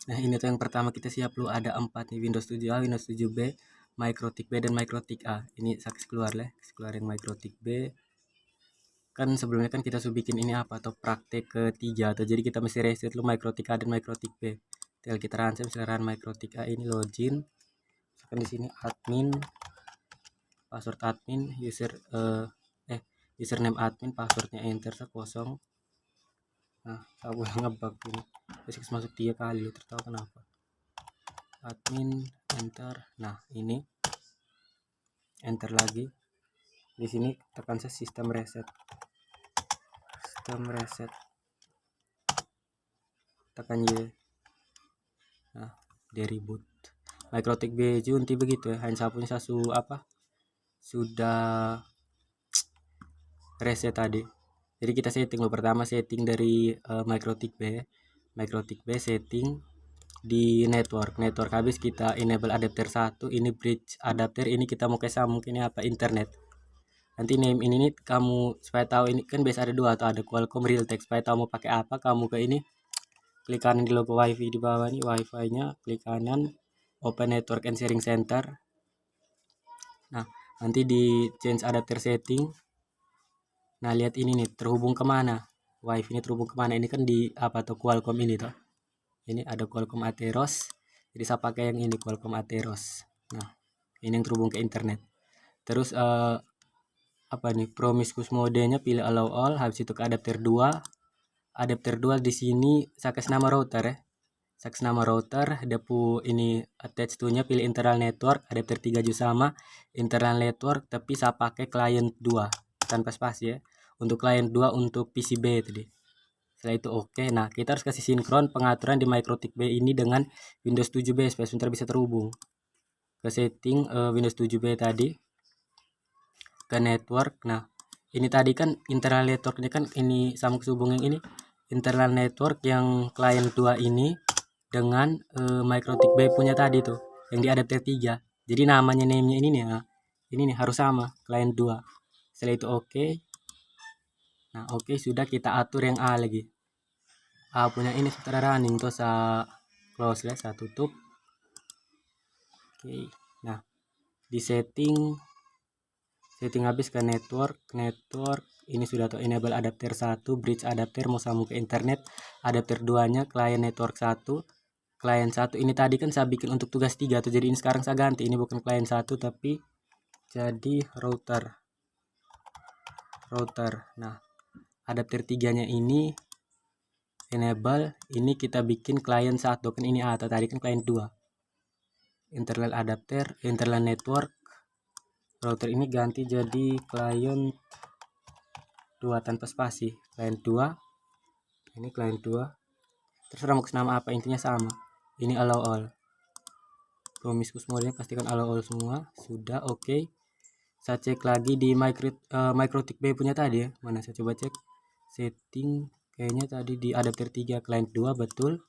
Nah, ini tuh yang pertama kita siap lu ada 4 nih, Windows 7A, Windows 7B, MikroTik B dan MikroTik A. Ini saksi keluar lah, keluar yang MikroTik B. Kan sebelumnya kan kita sudah bikin ini apa atau praktek ketiga atau jadi kita mesti reset lu MikroTik A dan MikroTik B. Tinggal kita ransel misalnya MikroTik A ini login. Misalkan di sini admin, password admin, username admin, passwordnya enter kosong. Nah, aku ngebug ini. Terus masuk 3 kali, lu tertawa kenapa? Admin enter. Nah, ini enter lagi. Di sini tekan sistem reset. Sistem reset. Tekan Y. Nah, di reboot. MikroTik B junti begitu ya. Hanya punya sasu apa? Sudah reset tadi. Jadi kita setting lo pertama setting dari MikroTik B. MikroTik B setting di network habis kita enable adapter 1, ini bridge adapter, ini kita mau kasih mungkin ini apa internet. Nanti name ini nih kamu supaya tahu ini kan biasa ada dua atau ada Qualcomm Realtek, supaya tahu mau pakai apa kamu ke ini klik kanan di logo wifi di bawah nih wifi nya, klik kanan open network and sharing center. Nah, nanti di change adapter setting. Nah, lihat ini nih terhubung kemana wifi ini, terhubung kemana ini kan di apa tuh Qualcomm ini tuh. Ini ada Qualcomm Atheros, jadi saya pakai yang ini Qualcomm Atheros. Nah, ini yang terhubung ke internet. Terus apa nih promiscuous modenya pilih allow all, habis itu ke adapter 2. Adapter 2 di sini saya kasih nama router ya. Saya kasih nama router, depu ini attach to-nya pilih internal network, adapter 3 juga sama, internal network tapi saya pakai client 2 tanpa spasi ya. Untuk client 2 untuk PCB tadi. Setelah itu oke. Nah, kita harus kasih sinkron pengaturan di MikroTik B ini dengan Windows 7B supaya sebentar bisa terhubung. Ke setting Windows 7B tadi. Ke network. Nah, ini tadi kan internal networknya kan ini sama hubung yang ini. Internal network yang client 2 ini dengan MikroTik B punya tadi tuh. Yang di adapter 3. Jadi namanya name-nya ini nih. Nah, ini nih harus sama client 2. Setelah itu oke. Nah, oke sudah kita atur yang A lagi. Punya ini secara running tuh saya close lah, saya tutup. Oke. Nah, di setting habis ke network ini sudah tuh enable adapter 1, bridge adapter mau sambung ke internet, adapter 2 nya client network 1, client 1 ini tadi kan saya bikin untuk tugas 3 tuh, jadi ini sekarang saya ganti, ini bukan client 1 tapi jadi router. Nah, adapter 3 nya ini enable, ini kita bikin client 1 kan ini atau tadi kan client 2. Internal adapter, internal network, router ini ganti jadi client 2 tanpa spasi, client 2. Ini client 2. Terserah mau nama apa, intinya sama. Ini allow all. Promiscuous mode-nya pastikan allow all semua. Sudah oke. Saya cek lagi di MikroTik B punya tadi ya. Mana saya coba cek. Setting kayaknya tadi di adapter 3 client 2 betul.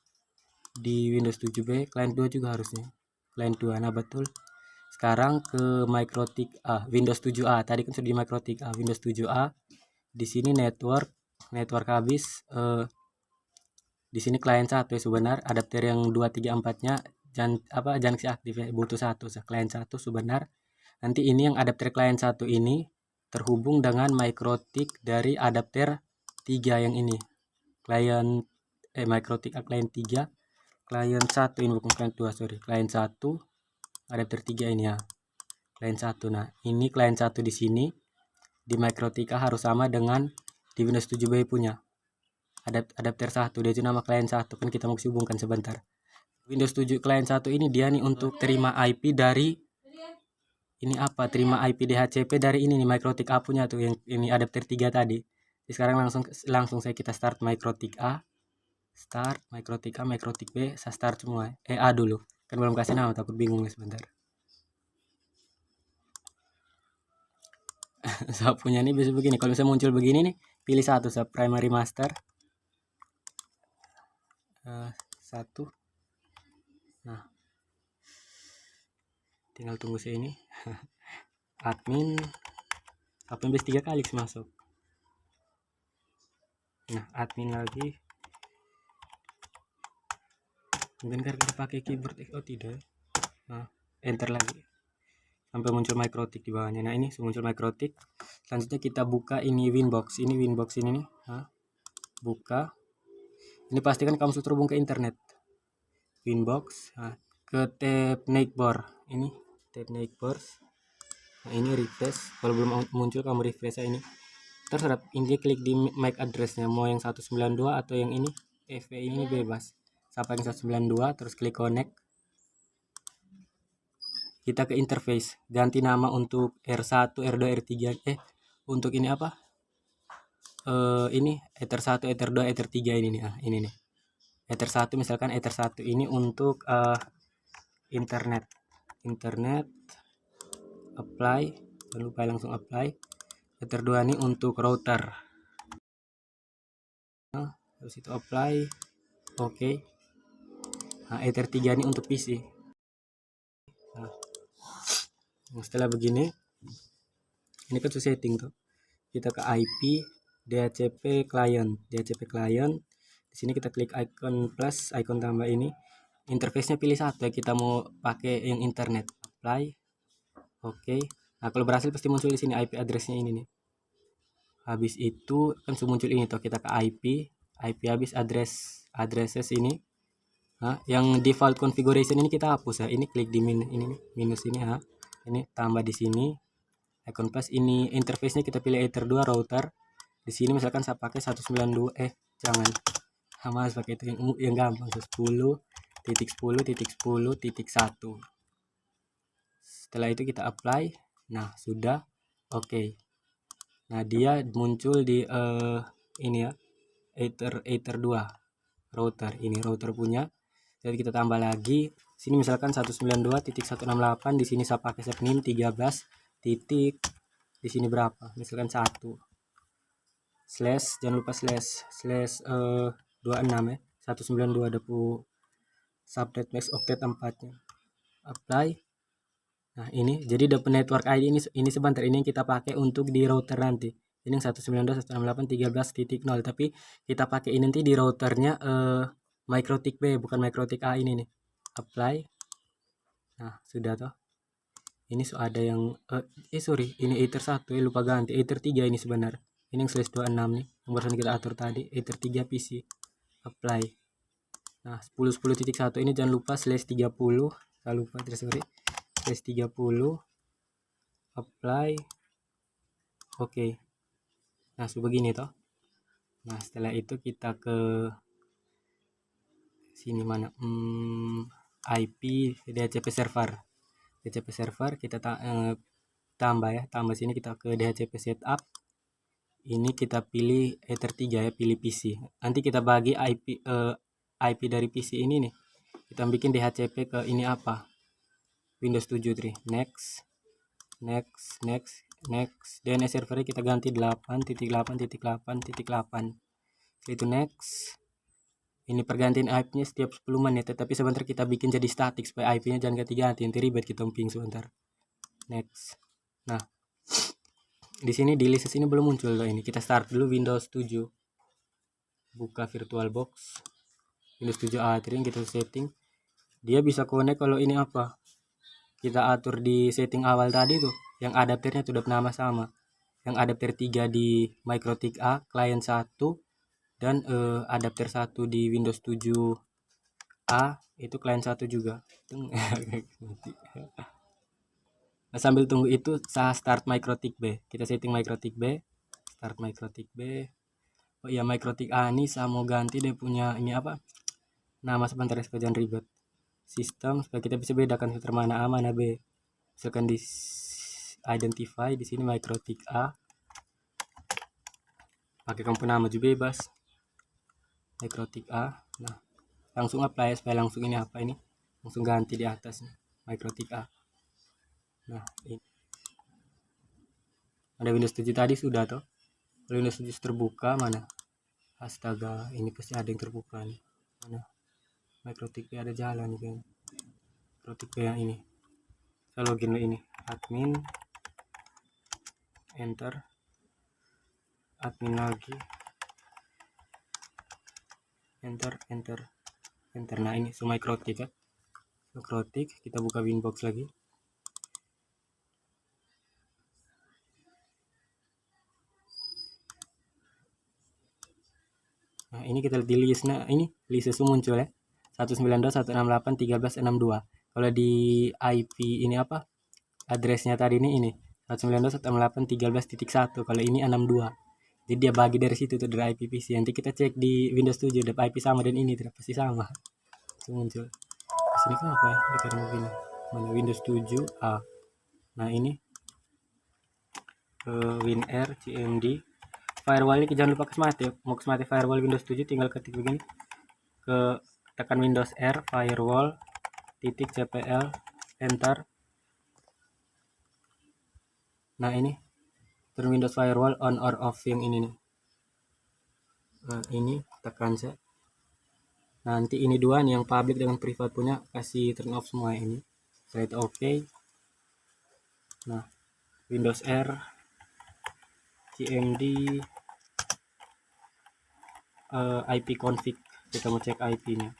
Di Windows 7B client 2 juga harusnya. Client 2 nah betul. Sekarang ke MikroTik A, Windows 7A. Tadi kan sudah di MikroTik A, Windows 7A. Di sini network habis di sini client 1 ya sebenar, adapter yang 2 3 4-nya jangan si aktif ya, butuh 1 client 1 sebenar. Nanti ini yang adapter client 1 ini terhubung dengan MikroTik dari adapter 3 yang ini. Client MikroTik client 3, client 1 ini bukan client 2, sorry. Client 1 adapter 3 ini ya. Client 1. Nah, ini client 1 di sini di MikroTik harus sama dengan di Windows 7B punya. Adapter 1 dia itu nama client 1 kan kita mau hubungkan sebentar. Windows 7 client 1 ini dia nih untuk terima IP dari ini apa? Terima IP DHCP dari ini nih MikroTik A punya tuh yang ini adapter 3 tadi. Jadi sekarang langsung saya kita start MikroTik A. Start MikroTik A, MikroTik B, saya start semua. A dulu. Kan belum kasih nama, takut bingung nih sebentar. Saya punya ini bisa begini. Kalau misalnya muncul begini nih, pilih satu, saya primary master. Satu. Nah, tinggal tunggu saya ini. Admin bis 3 kali masuk. Nah, admin lagi. Mungkin karena kita pakai keyboard. Oh tidak. Nah, enter lagi sampai muncul MikroTik di bawahnya. Nah, ini muncul MikroTik. Selanjutnya kita buka ini Winbox. Ini Winbox ini nih. Nah, buka. Ini pastikan kamu sudah terhubung ke internet. Winbox. Nah, ke tab navigate. Ini tab navigate. Nah, ini refresh. Kalau belum muncul kamu refresh ini. Terserah, ini klik di MAC addressnya, mau yang 192 atau yang ini EV ini bebas. Sampai yang 192 terus klik connect. Kita ke interface, ganti nama untuk R1, R2, R3. Untuk ini apa? Ini Ether 1, Ether 2, Ether 3 ini nih. Ini nih. Ether 1 misalkan Ether 1 ini untuk internet. Internet apply, jangan lupa langsung apply. Ether 2 ini untuk router. Nah, terus itu apply. Oke. Nah, Ether 3 ini untuk PC. Nah, setelah begini, ini kan sudah setting tuh. Kita ke IP, DHCP client, DHCP client. Di sini kita klik icon plus, icon tambah ini. Interface-nya pilih satu ya, kita mau pakai yang internet. Apply. Oke. Nah, kalau berhasil pasti muncul di sini IP address-nya ini nih. Habis itu kan sudah muncul ini tuh, kita ke IP habis addresses ini. Nah, yang default configuration ini kita hapus ya. Ini klik di minus ini ya. Ini tambah di sini icon plus, ini interface-nya kita pilih Ether 2 router. Di sini misalkan saya pakai 192, jangan. Sama harus pakai itu yang gampang, 10.10.10.1. Setelah itu kita apply. Nah, sudah. Oke. Nah, dia muncul di ini ya. Ether 2 router. Ini router punya. Jadi kita tambah lagi. Sini misalkan 192.168, di sini saya pakai subname 13 titik. Di sini berapa? Misalkan 1. Slash, jangan lupa slash 26 ya. 192 ada subnet max octet 4-nya. Apply. Nah, ini jadi dapat network ID ini sebentar, ini yang kita pakai untuk di router nanti. Ini yang 192.168.13.0, tapi kita pakai ini nanti di routernya MikroTik B, bukan MikroTik A ini nih. Apply. Nah, sudah toh. Ini ada yang sorry, ini Ether 1 lupa ganti. Ether 3 ini sebenarnya. Ini yang slash 26 nih, yang barusan kita atur tadi. Ether 3 PC. Apply. Nah, 10.10.1 ini jangan lupa slash 30. Jangan lupa, sorry. Slash 30. Apply. Oke. Nah, sebegini toh. Nah, setelah itu kita ke sini mana? IP DHCP server. DHCP server kita tambah ya. Tambah sini kita ke DHCP setup. Ini kita pilih Ether 3 ya, pilih PC. Nanti kita bagi IP dari PC ini nih. Kita bikin DHCP ke ini apa? Windows 7 3. Next. DNS servernya kita ganti 8.8.8.8. Itu next. Ini pergantian IP-nya setiap 10 menit, tetapi sebentar kita bikin jadi statik supaya IP-nya jangan ganti-ganti, nanti ribet kita ping sebentar. Next. Nah, di sini di list ini belum muncul loh ini. Kita start dulu Windows 7. Buka VirtualBox. Windows 7 A3 kita setting. Dia bisa connect kalau ini apa? Kita atur di setting awal tadi tuh, yang adapternya tuh udah nama sama. Yang adapter 3 di MikroTik A, client 1, dan adapter 1 di Windows 7 A, itu client 1 juga. Nah, sambil tunggu itu saya start MikroTik B. Kita setting MikroTik B. Start MikroTik B. Oh iya, MikroTik A ini saya mau ganti dia punya ini apa? Nama sebentar ya, supaya jangan ribet. Sistem supaya kita bisa bedakan filter mana A mana B. Misalkan di identify di sini MikroTik A. Pakai komponen nama juga bebas. MikroTik A. Nah, langsung apply supaya langsung ini apa ini? Langsung ganti di atas nih, MikroTik A. Nah, ini. Ada Windows 7 tadi sudah toh. Kalau Windows 7 terbuka mana? Astaga, ini pasti ada yang terbuka nih. Mana? MikroTik B ada jalan nih kan. MikroTik B yang ini. Saya login ini. Admin. Enter. Admin lagi. Enter. enter. Nah ini Sumikrotik ya, Sumikrotik. Kita buka Winbox lagi. Nah ini kita lihat di list. Nah ini list muncul ya, 192.168.13.62. Kalau di IP ini apa, addressnya tadi ini 192.168.13.1. kalau ini 62. Jadi dia bagi dari situ tuh dari IP PC. Nanti kita cek di Windows 7 dapat IP sama dan ini tidak pasti sama. Itu muncul. Di sini kenapa ya? Ini karena begini. Mana Windows 7 A. Nah ini WinR CMD. Firewall ini jangan lupa kesmati. Mau kesmati firewall Windows 7 tinggal ketik begini. Tekan Windows R firewall titik CPL enter. Nah ini turn Windows firewall on or off yang ini nih. Nah ini tekan saya. Nanti ini dua nih yang public dengan private punya kasih turn off semua ini. Setelah itu oke. Nah Windows R CMD IP config, kita mau cek IP nya,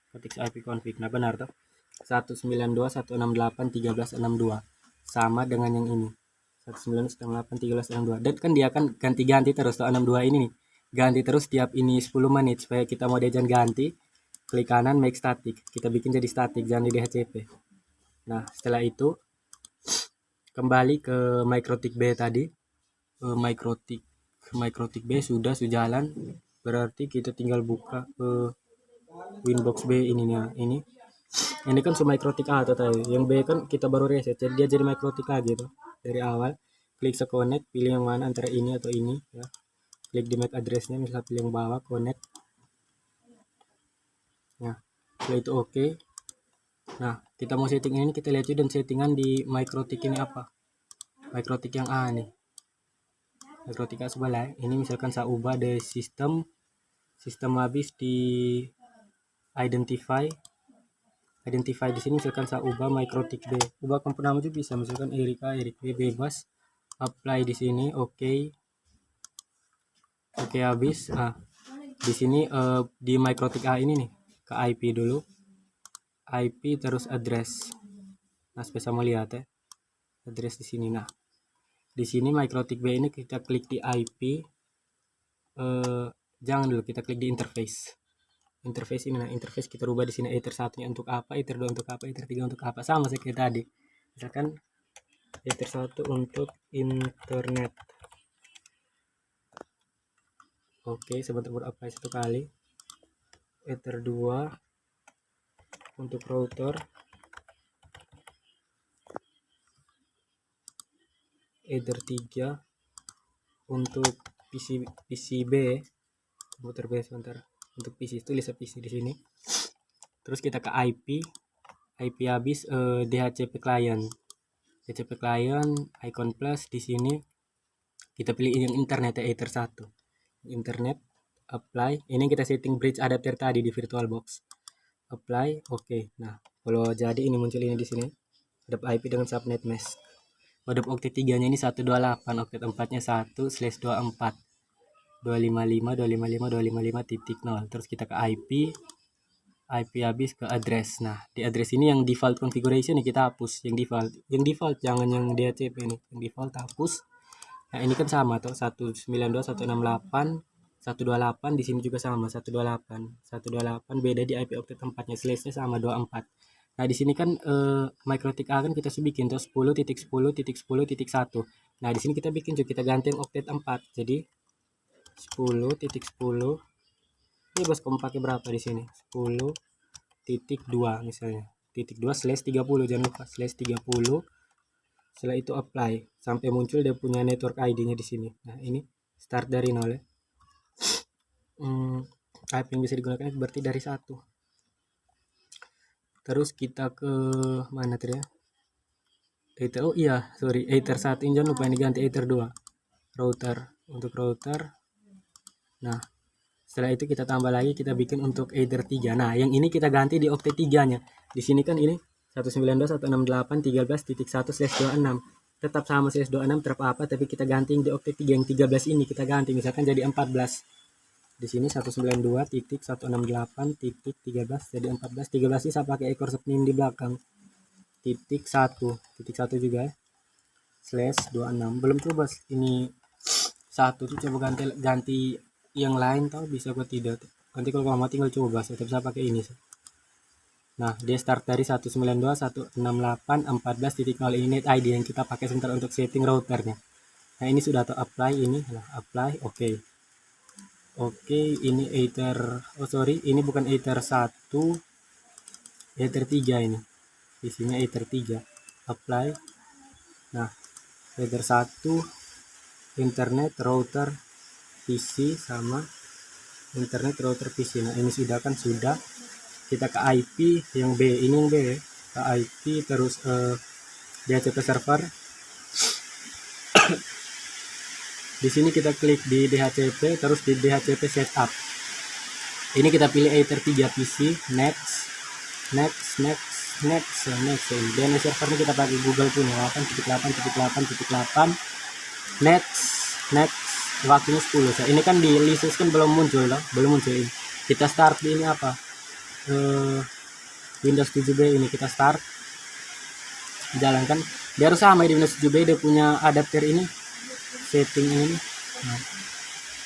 ketik IP config. Nah benar tuh 192.168.13.62 sama dengan yang ini 192.168.13.62. dan kan dia akan ganti-ganti terus tuh 62 ini nih, ganti terus tiap ini 10 menit. Supaya kita mau diajan ganti, klik kanan make static, kita bikin jadi static, jangan di DHCP. Nah setelah itu kembali ke Microtik B tadi. Microtik B sudah sejalan, berarti kita tinggal buka ke Winbox B ininya. Ini kan Microtik A tadi, yang B kan kita baru reset, jadi dia jadi Microtik A gitu dari awal. Klik connect, pilih yang mana antara ini atau ini ya. Klik di MAC addressnya, misalnya pilih yang bawah connect. Nah setelah itu oke. Nah kita mau setting ini, kita lihat juga dan settingan di Microtik ini apa, Microtik yang A nih, Microtik A sebelah ini. Misalkan saya ubah dari sistem habis di identify di sini. Misalkan saya ubah Microtik B, ubah komponen nama juga bisa, misalkan Erik B, bebas. Apply di sini, oke habis. Di sini di Microtik A ini nih, ke IP dulu, IP terus address. Nah supaya mau lihat ya address di sini. Nah di sini Microtik B ini kita klik di IP, jangan dulu, kita klik di interface ini. Nah interface kita rubah di sini, Ether 1 nya untuk apa, Ether 2 untuk apa, Ether 3 untuk apa, sama seperti tadi. Misalkan Ether 1 untuk internet. Oke, sebentar buat apply satu kali. Ether 2 untuk router, Ether 3 untuk PCB, komputer B. Sebentar, untuk PC itu tulis PC di sini. Terus kita ke IP habis DHCP client, icon plus. Di sini kita pilih yang internet ya, Ether 1 internet, apply. Ini kita setting bridge adapter tadi di VirtualBox, apply, oke. Nah kalau jadi ini muncul ini di sini, ada IP dengan subnet mesh. Pada oktet 3 nya ini 128, oktet 4 nya 1/24 255.255.255.0. terus kita ke IP habis ke address. Nah di address ini yang default configuration nih kita hapus, yang default jangan yang DHCP ini, yang default hapus. Nah ini kan sama tuh 192.168.128, di sini juga sama 128, beda di IP oktet 4 nya, slashnya sama 24. Nah di sini kan Microtik A kan kita bikin tuh 10.10.10.1. Nah di sini kita bikin juga, kita ganti yang oktet 4 jadi 10.10. ini bos kamu pakai berapa di sini, 10.2 misalnya, /30, jangan lupa /30. Setelah itu apply sampai muncul dia punya network ID-nya di sini. Nah ini start dari 0 ya. IP yang bisa digunakan berarti dari 1. Terus kita ke mana tadi ya, Ether, Ether 1 ini jangan lupa ini ganti Ether 2 router, untuk router. Nah setelah itu kita tambah lagi, kita bikin untuk Ether 3. Nah yang ini kita ganti di oktet 3 nya. Di sini kan ini 192.168.13.1/26 tetap sama /26 terapa, tapi kita ganti di oktet 3 yang 13 ini kita ganti misalkan jadi 14. Di sini 192.168.13 jadi 14. 13 ini saya pakai ekor sepnim di belakang. Titik 1 juga ya. /26. Belum coba ini 1 tuh, coba ganti yang lain tahu bisa apa tidak. Nanti kalau mau tinggal coba, saya tetap pakai ini. Nah, dia start dari 192.168.14.0 ini net ID yang kita pakai sebentar untuk setting routernya. Nah, ini sudah apply ini. Nah, apply, oke. Oke, ini Ether, ini bukan Ether 1, Ether 3 ini. Isinya Ether 3. Apply. Nah, Ether 1 internet router PC sama internet router PC. Nah, ini sudah kita ke IP yang B, ini yang B ya. Ke IP terus DHCP server. Di sini kita klik di DHCP, terus di DHCP setup. Ini kita pilih Ether 3 PC, next. DNS server ini kita pakai Google punya 8.8.8.8. Next. Waktunya 10. So, ini kan di license kan belum muncul loh, ini. Kita start di ini apa? Windows 7B ini kita start. Jalankan. Dia harus sama di Windows 7B, dia punya adapter ini. Setting ini. Nah,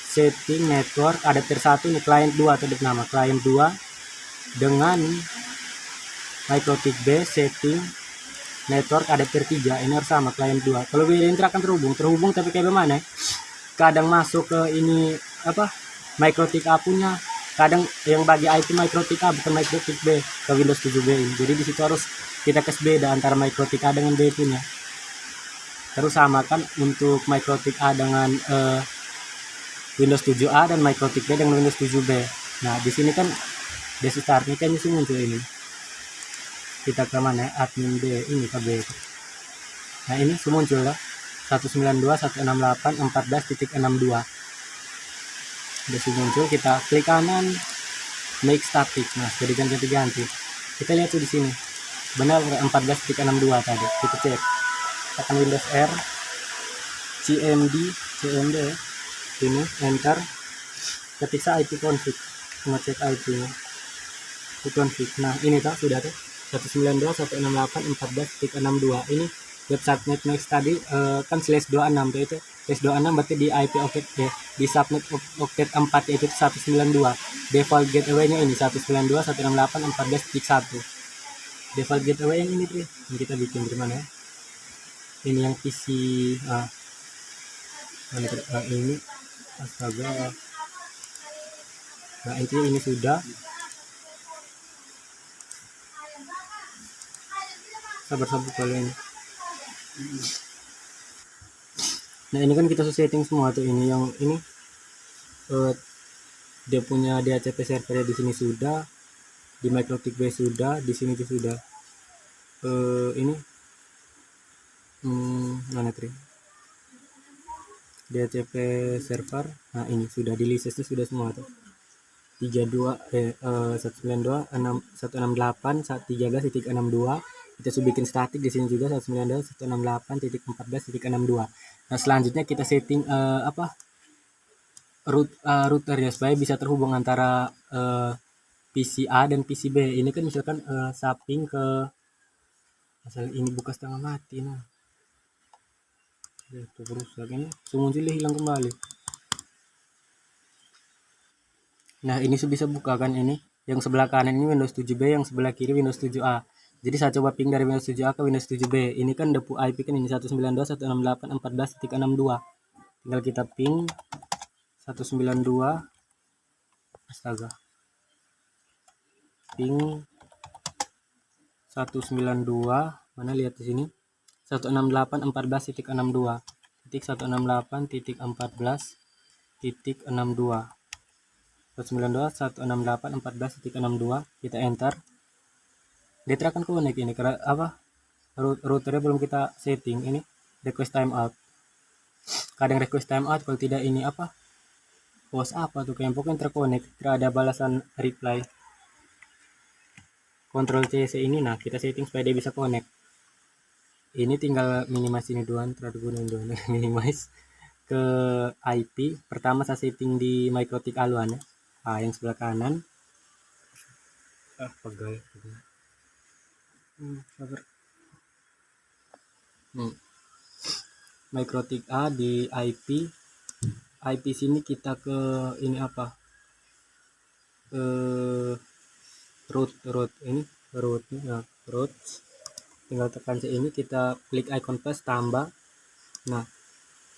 setting network adapter 1 ini client 2 atau nama client 2 dengan MikroTik B setting network adapter 3 ini harus sama client 2. Kalau beda ini akan terhubung tapi kayak gimana? Kadang masuk ke ini apa? MikroTik A punya, kadang yang bagi IP MikroTik A bukan MikroTik B ke Windows 7B ini. Jadi di situ harus kita tes beda antara MikroTik A dengan B punya. Terus samakan untuk MikroTik A dengan Windows 7A dan MikroTik B dengan Windows 7B. Nah, di sini kan base startnya kan sih muncul ini. Kita ke mana? Admin B ini ke B. Nah, ini muncul lah 192.168.14.62. Udah muncul, kita klik kanan make static. Nah, jadi ganti. Kita lihat tuh di sini. Benar 14.62 tadi. Kita cek. Tekan Windows R CMD ini enter, ketik IP config, ngecek IP nya config. Nah, ini sudah tuh 192.168.14.62. ini website netmax tadi kan /26 tuh itu /26 berarti di IP octet di subnet octet 4 yaitu 192. Default gateway nya ini 192.168.14.1. default gateway yang ini tuh yang kita bikin di mana ya? Ini yang PC ini astaga. Nah, ini sudah sabar kalian. Nah, ini kan kita setting semua tuh, ini yang ini dia punya DHCP server di sini sudah, di MikroTik B sudah, di sini tuh sudah ini mana tri DHCP server. Nah, ini sudah di list itu sudah semua tuh 192.168.13.62. kita sudah bikin statik di sini juga 192.168.14.62. Nah, selanjutnya kita setting router ya supaya bisa terhubung antara PC A dan PC B. Ini kan misalkan saping ke asal ini buka setengah mati. Nah, itu rusak ini muncul hilang kembali. Nah, ini bisa buka kan, ini yang sebelah kanan ini Windows 7B, yang sebelah kiri Windows 7A. Jadi saya coba ping dari Windows 7A ke Windows 7B. Ini kan depo IP kan ini 192.168.14.62. Tinggal kita ping 192. Astaga. Ping 192, mana lihat di sini? 168.14.62. 168.14.62. 192.168.14.62. kita enter. Dia akan connect ini karena apa? Routernya belum kita setting. Ini request timeout. Kadang request timeout, kalau tidak ini apa? Post apa tuh kayak pokoknya terconnect, tidak ada balasan reply. Ctrl C ini, nah kita setting supaya dia bisa connect. Ini tinggal minimize ini doang, terlalu guna doang minimize. ke IP. Pertama saya setting di MikroTik aluannya, yang sebelah kanan. Pegal. Sabar. MikroTik A di IP. IP sini kita ke ini apa? Root ini root. Nah, root. Tinggal tekan ini, kita klik icon plus, tambah. Nah,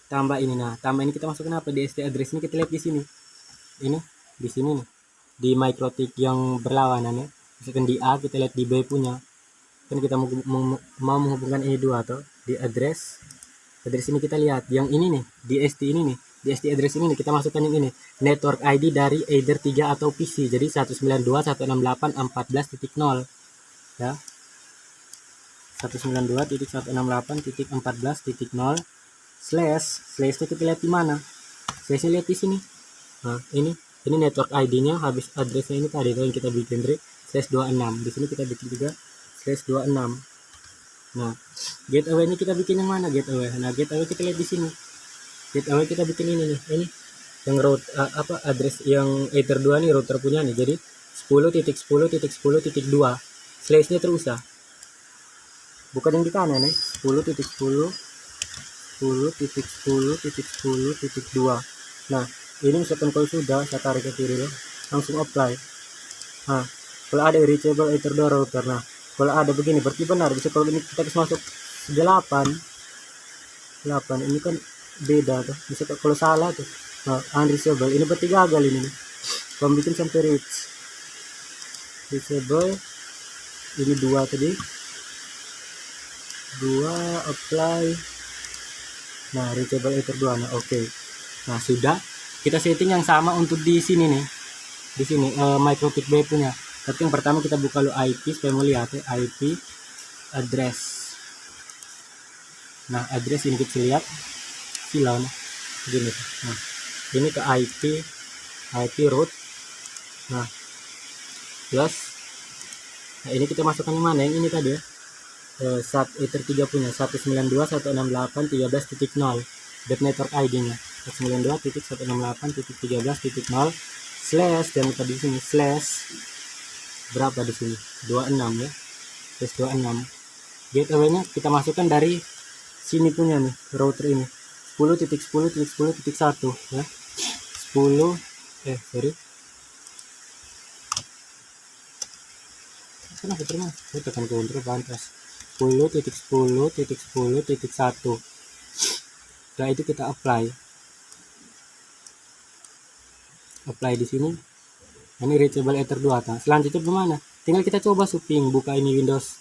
tambah ini. Nah, tambah ini kita masukkan apa? DST address ini kita lihat di sini. Ini di sini nih. Di MikroTik yang berlawanan ya. Misalkan di A, kita lihat di B punya. Kan kita mau menghubungkan ini dua atau di address ini kita lihat yang ini nih, DST ini nih. DST address ini nih, kita masukkan yang ini. Network ID dari either 3 atau PC. Jadi 192.168.14.0 ya. 192.168.14.0 slashnya kita lihat di mana? Slashnya lihat di sini. Nah, ini network ID-nya, habis addressnya ini tadi yang kita bikin /26. Di sini kita bikin juga /26. Nah, gateway ini kita bikin yang mana gateway? Nah, gateway kita lihat di sini. Gateway kita bikin ini nih. Ini yang root address yang ether 2 nih, router punya nih. Jadi 10.10.10.2. Slashnya terus ya. Bukan yang di kanan nih. 10.10.10.10.2. Nah, ini misalkan kalau sudah saya tarik ke kiri loh, langsung apply. Nah, kalau ada reachable ether 2 router. Nah, kalau ada begini berarti benar. Bisa kalau ini kita masuk 8 ini kan beda tuh. Bisa kalau salah tuh, nah, unreachable ini berarti gagal ini nih. Kalau bikin sampai reachable ini 2 tadi, 2 apply. Nah, reachable ether 2. Nah, oke. Nah, sudah kita setting yang sama untuk di sini nih. Di sini MikroTik B punya. Tapi yang pertama kita buka lo IP supaya mau lihat ya, IP address. Nah, address ini kita lihat silau gini. Nah, ini ke IP root. Nah, plus. Nah, ini kita masukkan yang mana? Yang ini tadi ya. Ether 3 punya 192.168.13.0. network ID-nya 192.168.13.0 slash, dan tadi di sini slash berapa di sini? 26 ya. Slash 26. Gateway-nya kita masukkan dari sini punya nih, router ini. 10.10.10.1 ya. 10 kenapa terima? Saya tekan kontrol pantas. 10.10.10.1. Setelah itu kita apply di sini. Ini reachable ether 2 ta. Selanjutnya gimana? Tinggal kita coba ping, buka ini Windows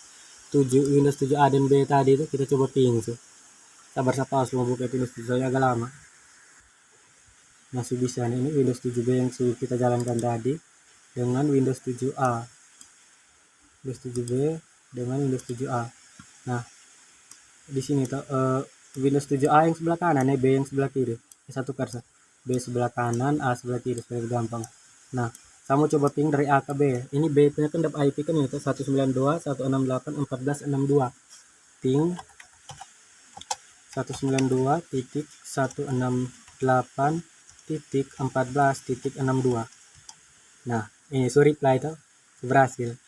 7A dan B tadi itu, kita coba ping tuh. Sabar mau buka Windows 7 soalnya agak lama. Masih bisa nih, ini Windows 7B yang sudah kita jalankan tadi dengan Windows 7A. Windows 7B dengan Windows 7A. Nah, di sini tuh Windows 7A yang sebelah kanan, B yang sebelah kiri. Satu persen. B sebelah kanan, A sebelah kiri supaya gampang. Nah, saya mau coba ping dari A ke B. Ini B punya kan dapat IP kan itu 192.168.14.62. Ping 192.168.14.62. Nah, ini reply itu berhasil.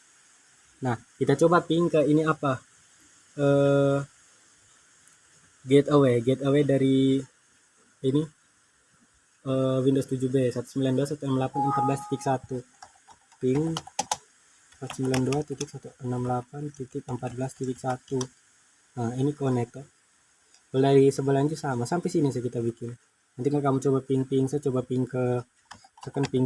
Nah, kita coba ping ke ini apa? Gateway dari ini Windows 7B 192.168.14.1. ping 192.168.14.1. Nah, ini connect. Kalau dari sebelahnya sama, sampai sini saja kita bikin. Nanti kalau kamu coba ping, saya coba ping ke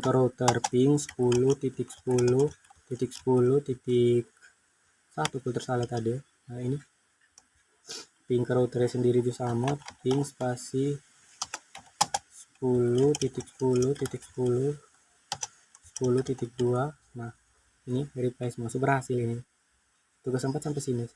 router, ping 10.10.10.1 filter salah tadi. Nah, ini ping ke routernya sendiri juga sama, ping spasi 10.10.10.2. Nah, ini reply semua berhasil ini. Tugas 4 sampai sini.